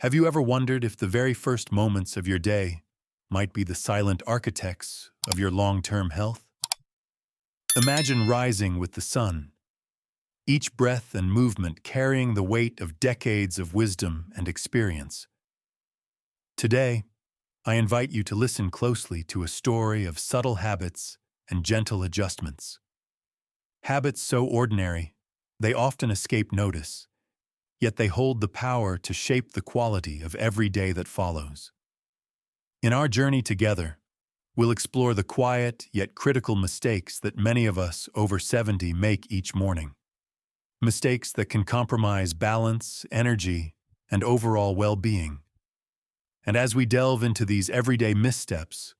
Have you ever wondered if the very first moments of your day might be the silent architects of your long-term health? Imagine rising with the sun, each breath and movement carrying the weight of decades of wisdom and experience. Today, I invite you to listen closely to a story of subtle habits and gentle adjustments. Habits so ordinary, they often escape notice, yet they hold the power to shape the quality of every day that follows. In our journey together, we'll explore the quiet yet critical mistakes that many of us over 70 make each morning. Mistakes that can compromise balance, energy, and overall well-being. And as we delve into these everyday missteps,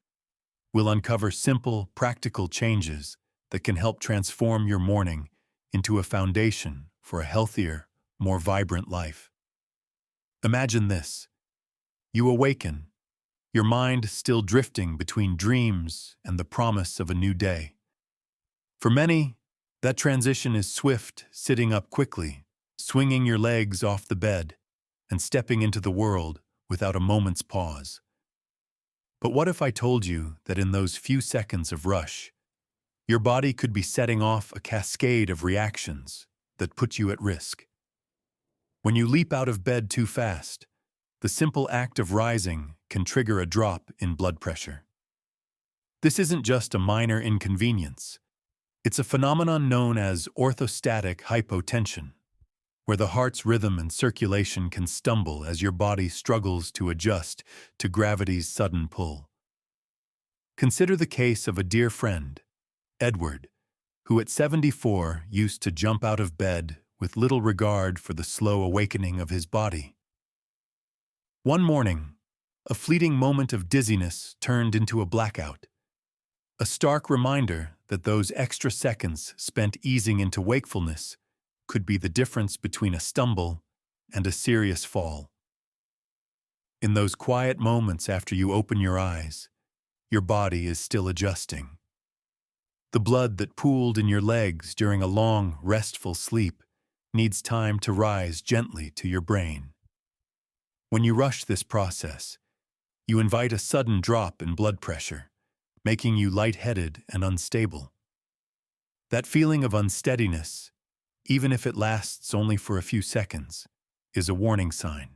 we'll uncover simple, practical changes that can help transform your morning into a foundation for a healthier, more vibrant life. Imagine this. You awaken, your mind still drifting between dreams and the promise of a new day. For many, that transition is swift, sitting up quickly, swinging your legs off the bed, and stepping into the world without a moment's pause. But what if I told you that in those few seconds of rush, your body could be setting off a cascade of reactions that put you at risk? When you leap out of bed too fast, the simple act of rising can trigger a drop in blood pressure. This isn't just a minor inconvenience. It's a phenomenon known as orthostatic hypotension, where the heart's rhythm and circulation can stumble as your body struggles to adjust to gravity's sudden pull. Consider the case of a dear friend, Edward, who at 74 used to jump out of bed with little regard for the slow awakening of his body. One morning, a fleeting moment of dizziness turned into a blackout, a stark reminder that those extra seconds spent easing into wakefulness could be the difference between a stumble and a serious fall. In those quiet moments after you open your eyes, your body is still adjusting. The blood that pooled in your legs during a long, restful sleep needs time to rise gently to your brain. When you rush this process, you invite a sudden drop in blood pressure, making you lightheaded and unstable. That feeling of unsteadiness, even if it lasts only for a few seconds, is a warning sign.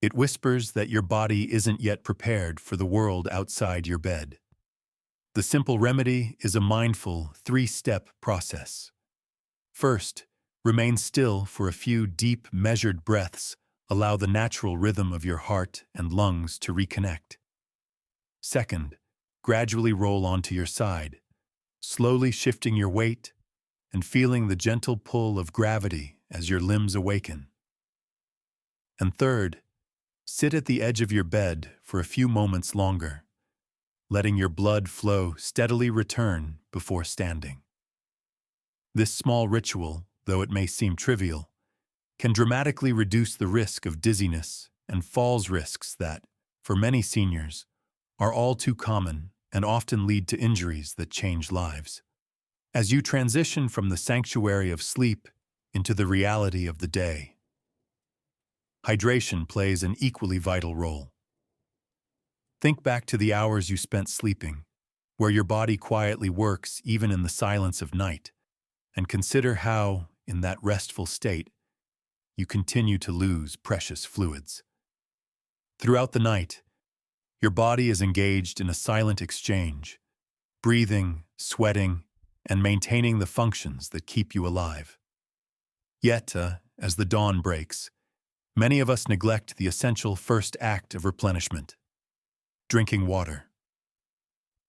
It whispers that your body isn't yet prepared for the world outside your bed. The simple remedy is a mindful, three-step process. First, remain still for a few deep, measured breaths. Allow the natural rhythm of your heart and lungs to reconnect. Second, gradually roll onto your side, slowly shifting your weight and feeling the gentle pull of gravity as your limbs awaken. And third, sit at the edge of your bed for a few moments longer, letting your blood flow steadily return before standing. This small ritual, though it may seem trivial, can dramatically reduce the risk of dizziness and falls risks that, for many seniors, are all too common and often lead to injuries that change lives. As you transition from the sanctuary of sleep into the reality of the day, hydration plays an equally vital role. Think back to the hours you spent sleeping, where your body quietly works even in the silence of night, and consider how, in that restful state, you continue to lose precious fluids. Throughout the night, your body is engaged in a silent exchange, breathing, sweating, and maintaining the functions that keep you alive. Yet, as the dawn breaks, many of us neglect the essential first act of replenishment: drinking water.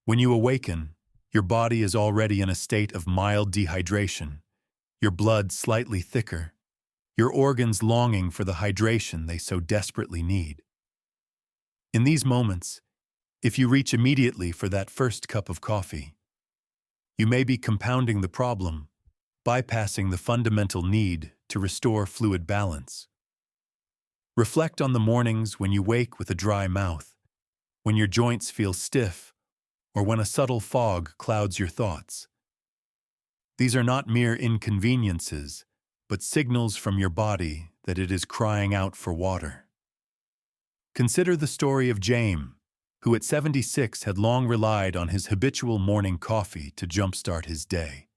When you awaken, your body is already in a state of mild dehydration, your blood slightly thicker, your organs longing for the hydration they so desperately need. In these moments, if you reach immediately for that first cup of coffee, you may be compounding the problem, bypassing the fundamental need to restore fluid balance. Reflect on the mornings when you wake with a dry mouth, when your joints feel stiff, or when a subtle fog clouds your thoughts. These are not mere inconveniences, but signals from your body that it is crying out for water. Consider the story of James, who at 76 had long relied on his habitual morning coffee to jumpstart his day.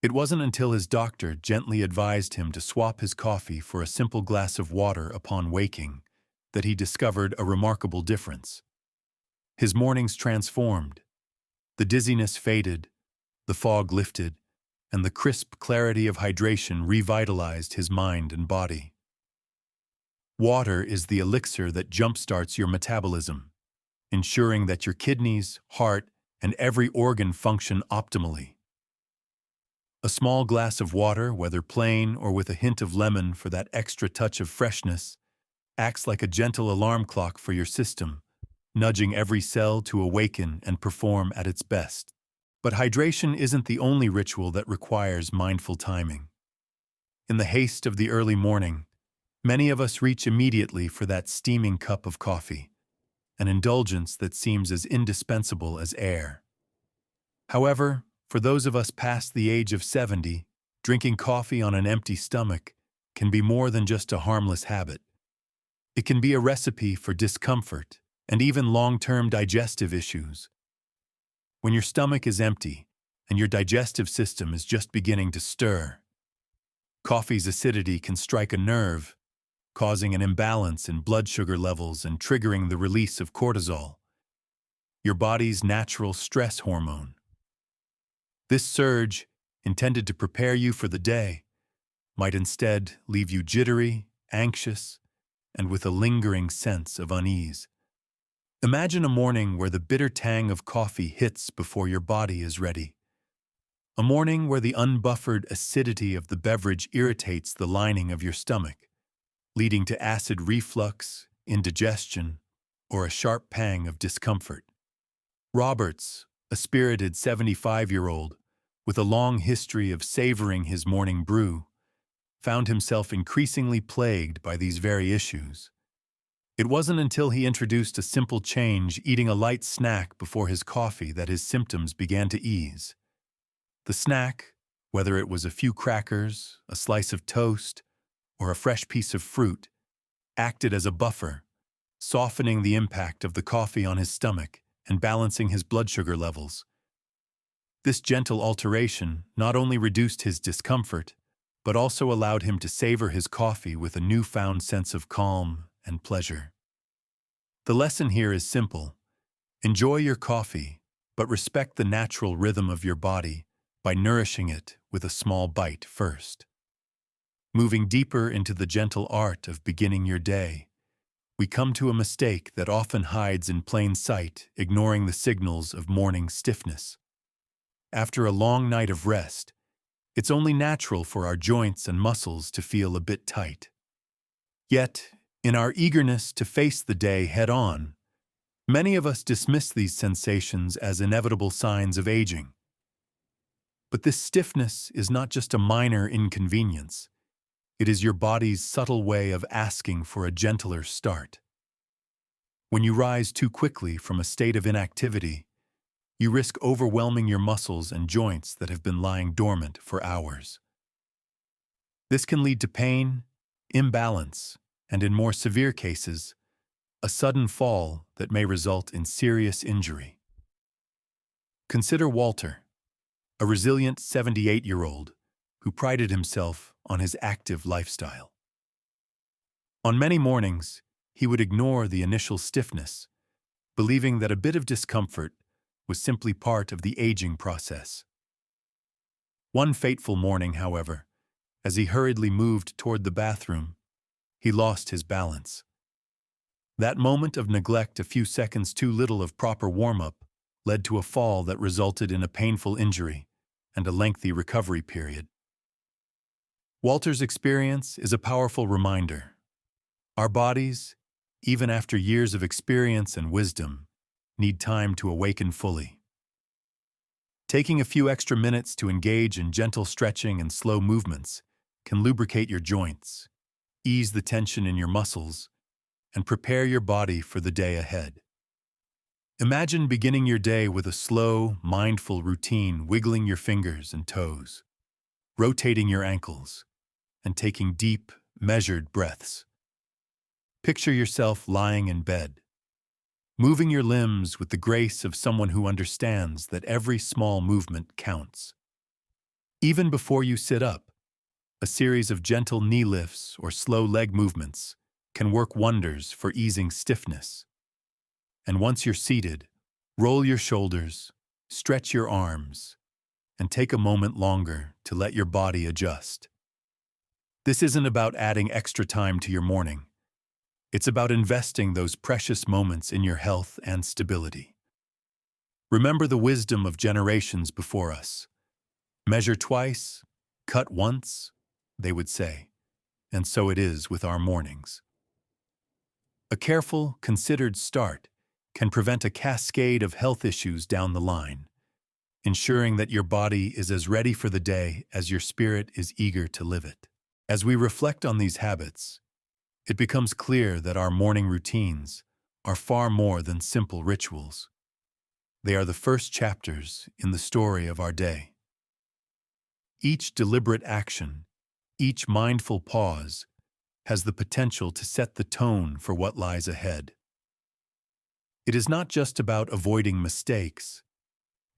It wasn't until his doctor gently advised him to swap his coffee for a simple glass of water upon waking that he discovered a remarkable difference. His mornings transformed. The dizziness faded, the fog lifted, and the crisp clarity of hydration revitalized his mind and body. Water is the elixir that jumpstarts your metabolism, ensuring that your kidneys, heart, and every organ function optimally. A small glass of water, whether plain or with a hint of lemon for that extra touch of freshness, acts like a gentle alarm clock for your system, nudging every cell to awaken and perform at its best. But hydration isn't the only ritual that requires mindful timing. In the haste of the early morning, many of us reach immediately for that steaming cup of coffee, an indulgence that seems as indispensable as air. However, for those of us past the age of 70, drinking coffee on an empty stomach can be more than just a harmless habit. It can be a recipe for discomfort and even long-term digestive issues. When your stomach is empty and your digestive system is just beginning to stir, coffee's acidity can strike a nerve, causing an imbalance in blood sugar levels and triggering the release of cortisol, your body's natural stress hormone. This surge, intended to prepare you for the day, might instead leave you jittery, anxious, and with a lingering sense of unease. Imagine a morning where the bitter tang of coffee hits before your body is ready. A morning where the unbuffered acidity of the beverage irritates the lining of your stomach, leading to acid reflux, indigestion, or a sharp pang of discomfort. Roberts, a spirited 75-year-old, with a long history of savoring his morning brew, found himself increasingly plagued by these very issues. It wasn't until he introduced a simple change, eating a light snack before his coffee, that his symptoms began to ease. The snack, whether it was a few crackers, a slice of toast, or a fresh piece of fruit, acted as a buffer, softening the impact of the coffee on his stomach and balancing his blood sugar levels. This gentle alteration not only reduced his discomfort, but also allowed him to savor his coffee with a newfound sense of calm and pleasure. The lesson here is simple. Enjoy your coffee, but respect the natural rhythm of your body by nourishing it with a small bite first. Moving deeper into the gentle art of beginning your day, we come to a mistake that often hides in plain sight, ignoring the signals of morning stiffness. After a long night of rest, it's only natural for our joints and muscles to feel a bit tight. Yet, in our eagerness to face the day head-on, many of us dismiss these sensations as inevitable signs of aging. But this stiffness is not just a minor inconvenience. It is your body's subtle way of asking for a gentler start. When you rise too quickly from a state of inactivity, you risk overwhelming your muscles and joints that have been lying dormant for hours. This can lead to pain, imbalance, and in more severe cases, a sudden fall that may result in serious injury. Consider Walter, a resilient 78-year-old who prided himself on his active lifestyle. On many mornings, he would ignore the initial stiffness, believing that a bit of discomfort was simply part of the aging process. One fateful morning, however, as he hurriedly moved toward the bathroom, he lost his balance. That moment of neglect, a few seconds too little of proper warm-up, led to a fall that resulted in a painful injury and a lengthy recovery period. Walter's experience is a powerful reminder. Our bodies, even after years of experience and wisdom, need time to awaken fully. Taking a few extra minutes to engage in gentle stretching and slow movements can lubricate your joints, ease the tension in your muscles, and prepare your body for the day ahead. Imagine beginning your day with a slow, mindful routine, wiggling your fingers and toes, rotating your ankles, and taking deep, measured breaths. Picture yourself lying in bed, moving your limbs with the grace of someone who understands that every small movement counts. Even before you sit up, a series of gentle knee lifts or slow leg movements can work wonders for easing stiffness. And once you're seated, roll your shoulders, stretch your arms, and take a moment longer to let your body adjust. This isn't about adding extra time to your morning. It's about investing those precious moments in your health and stability. Remember the wisdom of generations before us. Measure twice, cut once, they would say, and so it is with our mornings. A careful, considered start can prevent a cascade of health issues down the line, ensuring that your body is as ready for the day as your spirit is eager to live it. As we reflect on these habits, it becomes clear that our morning routines are far more than simple rituals. They are the first chapters in the story of our day. Each deliberate action, each mindful pause, has the potential to set the tone for what lies ahead. It is not just about avoiding mistakes.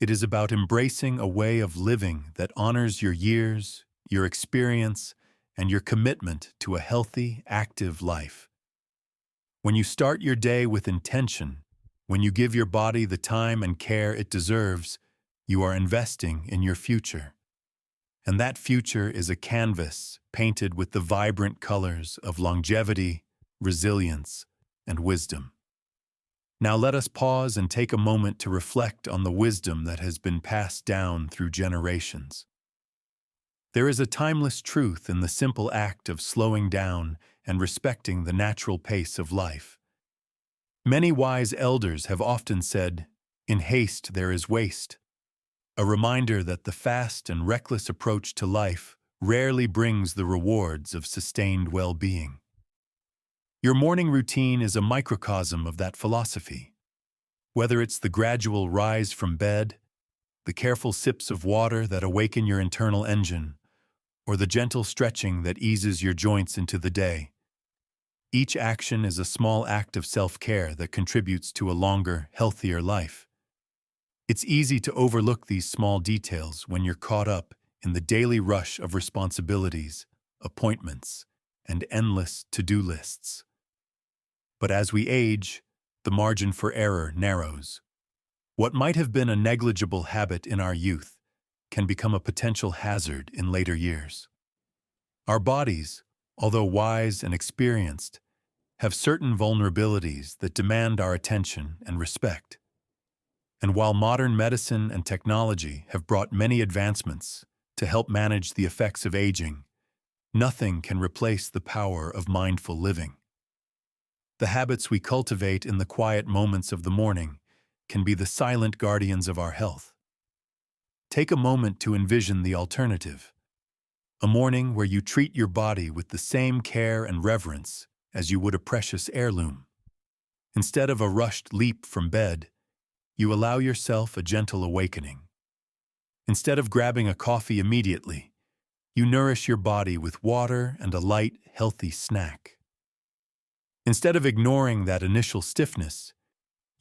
It is about embracing a way of living that honors your years, your experience, and your commitment to a healthy, active life. When you start your day with intention, when you give your body the time and care it deserves, you are investing in your future. And that future is a canvas painted with the vibrant colors of longevity, resilience, and wisdom. Now let us pause and take a moment to reflect on the wisdom that has been passed down through generations. There is a timeless truth in the simple act of slowing down and respecting the natural pace of life. Many wise elders have often said, "In haste there is waste," a reminder that the fast and reckless approach to life rarely brings the rewards of sustained well-being. Your morning routine is a microcosm of that philosophy. Whether it's the gradual rise from bed, the careful sips of water that awaken your internal engine, or the gentle stretching that eases your joints into the day, each action is a small act of self-care that contributes to a longer, healthier life. It's easy to overlook these small details when you're caught up in the daily rush of responsibilities, appointments, and endless to-do lists. But as we age, the margin for error narrows. What might have been a negligible habit in our youth can become a potential hazard in later years. Our bodies, although wise and experienced, have certain vulnerabilities that demand our attention and respect. And while modern medicine and technology have brought many advancements to help manage the effects of aging, nothing can replace the power of mindful living. The habits we cultivate in the quiet moments of the morning can be the silent guardians of our health. Take a moment to envision the alternative. A morning where you treat your body with the same care and reverence as you would a precious heirloom. Instead of a rushed leap from bed, you allow yourself a gentle awakening. Instead of grabbing a coffee immediately, you nourish your body with water and a light, healthy snack. Instead of ignoring that initial stiffness,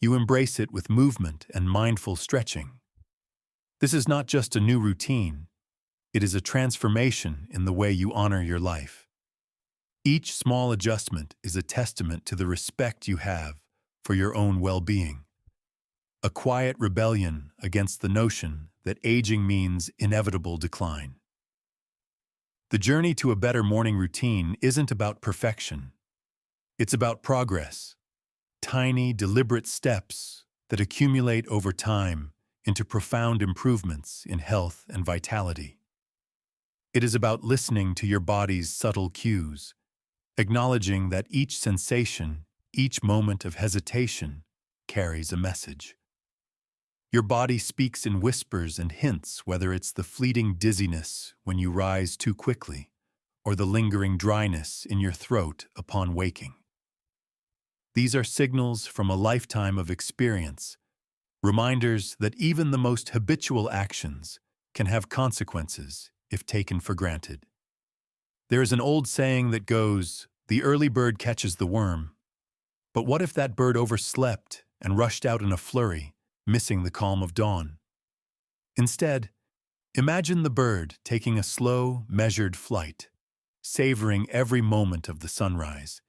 you embrace it with movement and mindful stretching. This is not just a new routine, it is a transformation in the way you honor your life. Each small adjustment is a testament to the respect you have for your own well-being. A quiet rebellion against the notion that aging means inevitable decline. The journey to a better morning routine isn't about perfection. It's about progress, tiny, deliberate steps that accumulate over time into profound improvements in health and vitality. It is about listening to your body's subtle cues, acknowledging that each sensation, each moment of hesitation, carries a message. Your body speaks in whispers and hints, whether it's the fleeting dizziness when you rise too quickly, or the lingering dryness in your throat upon waking. These are signals from a lifetime of experience, reminders that even the most habitual actions can have consequences if taken for granted. There is an old saying that goes, "The early bird catches the worm, But what if that bird overslept and rushed out in a flurry, missing the calm of dawn? Instead, imagine the bird taking a slow, measured flight, savoring every moment of the sunrise,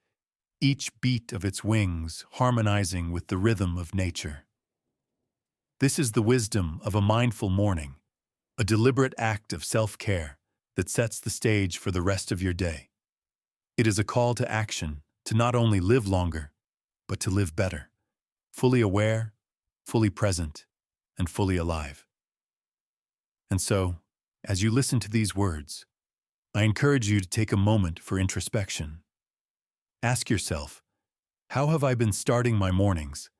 each beat of its wings harmonizing with the rhythm of nature. This is the wisdom of a mindful morning, a deliberate act of self-care that sets the stage for the rest of your day. It is a call to action to not only live longer, but to live better, fully aware, fully present, and fully alive. And so, as you listen to these words, I encourage you to take a moment for introspection. Ask yourself, how have I been starting my mornings?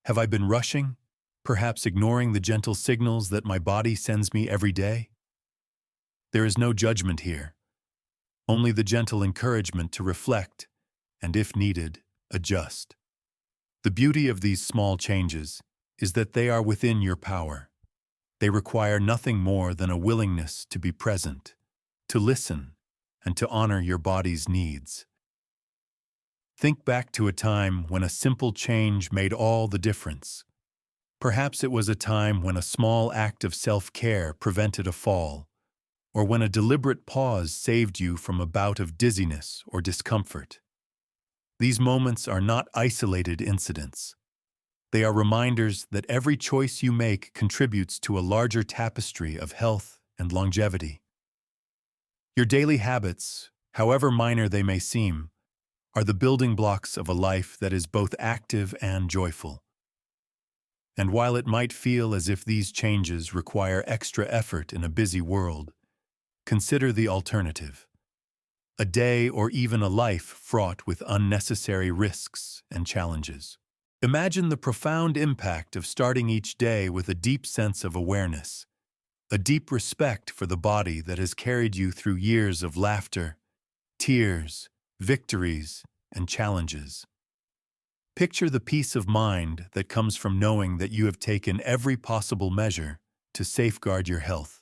Have I been rushing, perhaps ignoring the gentle signals that my body sends me every day? There is no judgment here, only the gentle encouragement to reflect and, if needed, adjust. The beauty of these small changes is that they are within your power. They require nothing more than a willingness to be present, to listen, and to honor your body's needs. Think back to a time when a simple change made all the difference. Perhaps it was a time when a small act of self-care prevented a fall, or when a deliberate pause saved you from a bout of dizziness or discomfort. These moments are not isolated incidents. They are reminders that every choice you make contributes to a larger tapestry of health and longevity. Your daily habits, however minor they may seem, are the building blocks of a life that is both active and joyful. And while it might feel as if these changes require extra effort in a busy world, consider the alternative. A day or even a life fraught with unnecessary risks and challenges. Imagine the profound impact of starting each day with a deep sense of awareness, a deep respect for the body that has carried you through years of laughter, tears, victories, and challenges. Picture the peace of mind that comes from knowing that you have taken every possible measure to safeguard your health.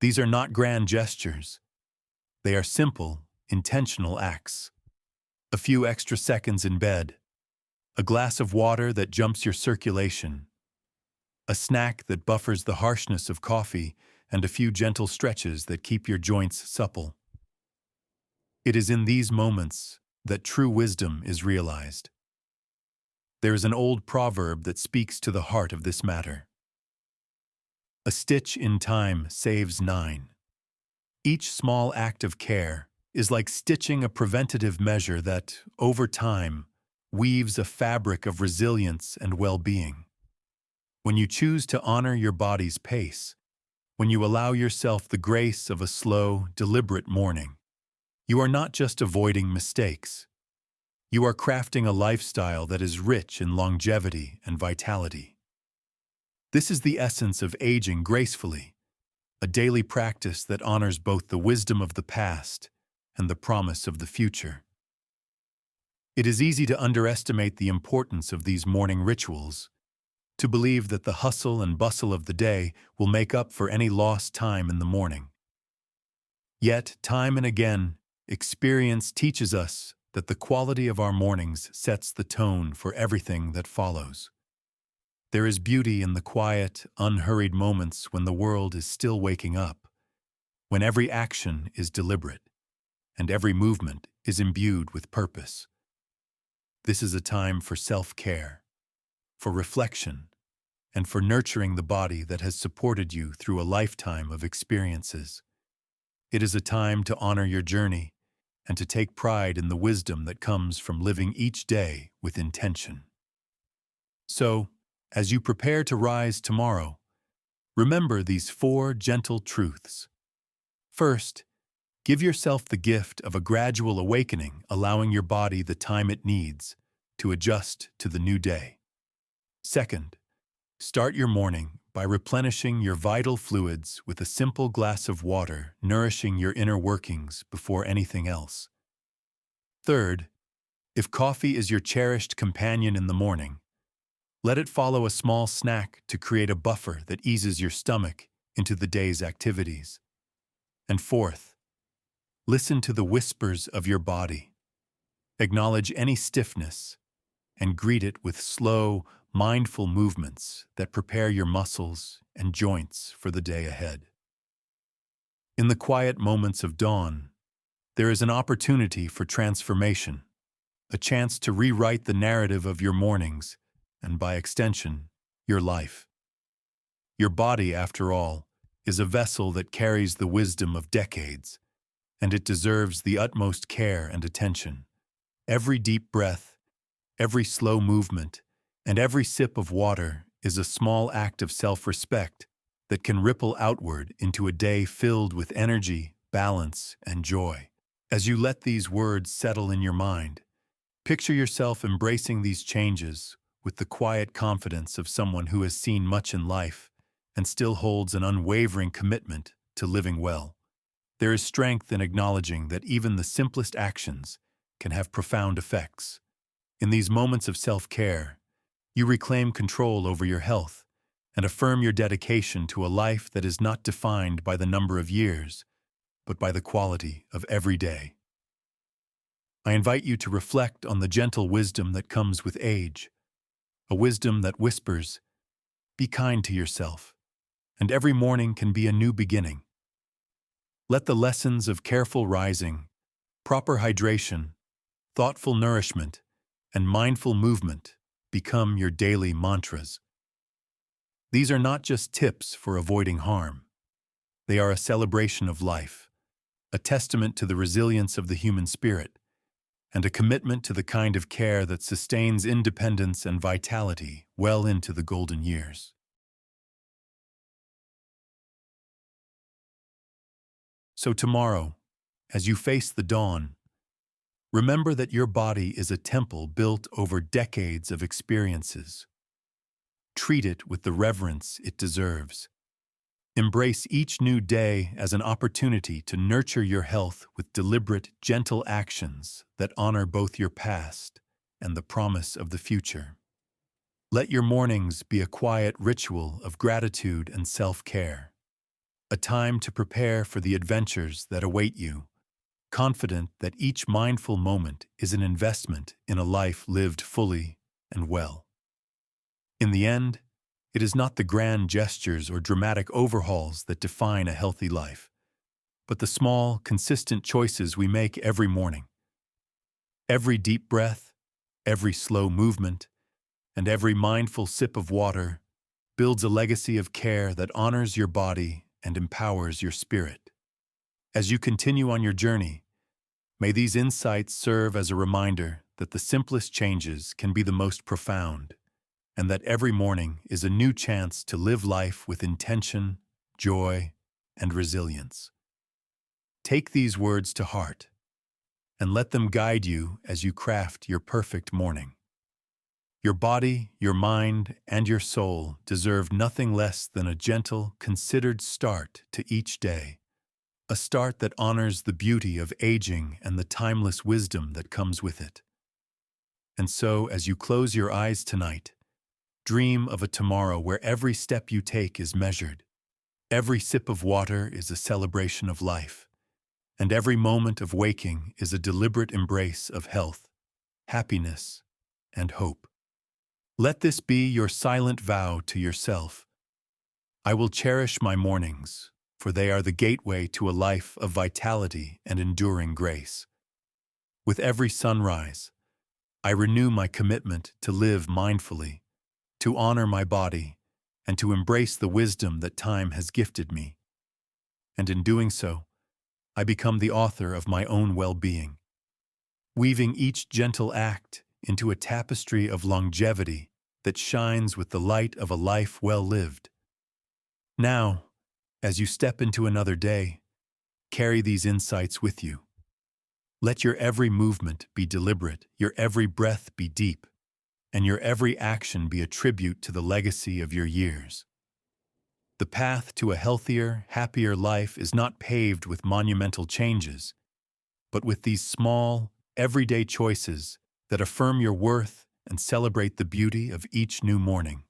These are not grand gestures. They are simple, intentional acts. A few extra seconds in bed, a glass of water that jumps your circulation, a snack that buffers the harshness of coffee, and a few gentle stretches that keep your joints supple. It is in these moments that true wisdom is realized. There is an old proverb that speaks to the heart of this matter. A stitch in time saves 9. Each small act of care is like stitching a preventative measure that, over time, weaves a fabric of resilience and well-being. When you choose to honor your body's pace, when you allow yourself the grace of a slow, deliberate morning, you are not just avoiding mistakes. You are crafting a lifestyle that is rich in longevity and vitality. This is the essence of aging gracefully, a daily practice that honors both the wisdom of the past and the promise of the future. It is easy to underestimate the importance of these morning rituals, to believe that the hustle and bustle of the day will make up for any lost time in the morning. Yet, time and again, experience teaches us that the quality of our mornings sets the tone for everything that follows. There is beauty in the quiet, unhurried moments when the world is still waking up, when every action is deliberate, and every movement is imbued with purpose. This is a time for self-care, for reflection, and for nurturing the body that has supported you through a lifetime of experiences. It is a time to honor your journey and to take pride in the wisdom that comes from living each day with intention. So, as you prepare to rise tomorrow, remember these 4 gentle truths. First, give yourself the gift of a gradual awakening, allowing your body the time it needs to adjust to the new day. Second, start your morning by replenishing your vital fluids with a simple glass of water, nourishing your inner workings before anything else. Third, if coffee is your cherished companion in the morning, let it follow a small snack to create a buffer that eases your stomach into the day's activities. And fourth, listen to the whispers of your body. Acknowledge any stiffness, and greet it with slow, mindful movements that prepare your muscles and joints for the day ahead. In the quiet moments of dawn, there is an opportunity for transformation, a chance to rewrite the narrative of your mornings and, by extension, your life. Your body, after all, is a vessel that carries the wisdom of decades, and it deserves the utmost care and attention. Every deep breath, every slow movement, and every sip of water is a small act of self-respect that can ripple outward into a day filled with energy, balance, and joy. As you let these words settle in your mind, picture yourself embracing these changes with the quiet confidence of someone who has seen much in life and still holds an unwavering commitment to living well. There is strength in acknowledging that even the simplest actions can have profound effects. In these moments of self-care, you reclaim control over your health and affirm your dedication to a life that is not defined by the number of years, but by the quality of every day. I invite you to reflect on the gentle wisdom that comes with age, a wisdom that whispers, "Be kind to yourself, and every morning can be a new beginning." Let the lessons of careful rising, proper hydration, thoughtful nourishment, and mindful movement become your daily mantras. These are not just tips for avoiding harm. They are a celebration of life, a testament to the resilience of the human spirit, and a commitment to the kind of care that sustains independence and vitality well into the golden years. So tomorrow, as you face the dawn, remember that your body is a temple built over decades of experiences. Treat it with the reverence it deserves. Embrace each new day as an opportunity to nurture your health with deliberate, gentle actions that honor both your past and the promise of the future. Let your mornings be a quiet ritual of gratitude and self-care, a time to prepare for the adventures that await you, confident that each mindful moment is an investment in a life lived fully and well. In the end, it is not the grand gestures or dramatic overhauls that define a healthy life, but the small, consistent choices we make every morning. Every deep breath, every slow movement, and every mindful sip of water builds a legacy of care that honors your body and empowers your spirit. As you continue on your journey, may these insights serve as a reminder that the simplest changes can be the most profound, and that every morning is a new chance to live life with intention, joy, and resilience. Take these words to heart, and let them guide you as you craft your perfect morning. Your body, your mind, and your soul deserve nothing less than a gentle, considered start to each day, a start that honors the beauty of aging and the timeless wisdom that comes with it. And so, as you close your eyes tonight, dream of a tomorrow where every step you take is measured, every sip of water is a celebration of life, and every moment of waking is a deliberate embrace of health, happiness, and hope. Let this be your silent vow to yourself. I will cherish my mornings, for they are the gateway to a life of vitality and enduring grace. With every sunrise, I renew my commitment to live mindfully, to honor my body, and to embrace the wisdom that time has gifted me. And in doing so, I become the author of my own well-being, weaving each gentle act into a tapestry of longevity that shines with the light of a life well lived. Now, as you step into another day, carry these insights with you. Let your every movement be deliberate, your every breath be deep, and your every action be a tribute to the legacy of your years. The path to a healthier, happier life is not paved with monumental changes, but with these small, everyday choices that affirm your worth and celebrate the beauty of each new morning.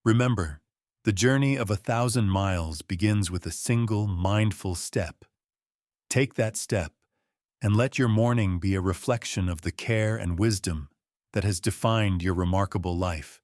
Remember, the journey of 1,000 miles begins with a single mindful step. Take that step, and let your morning be a reflection of the care and wisdom that has defined your remarkable life.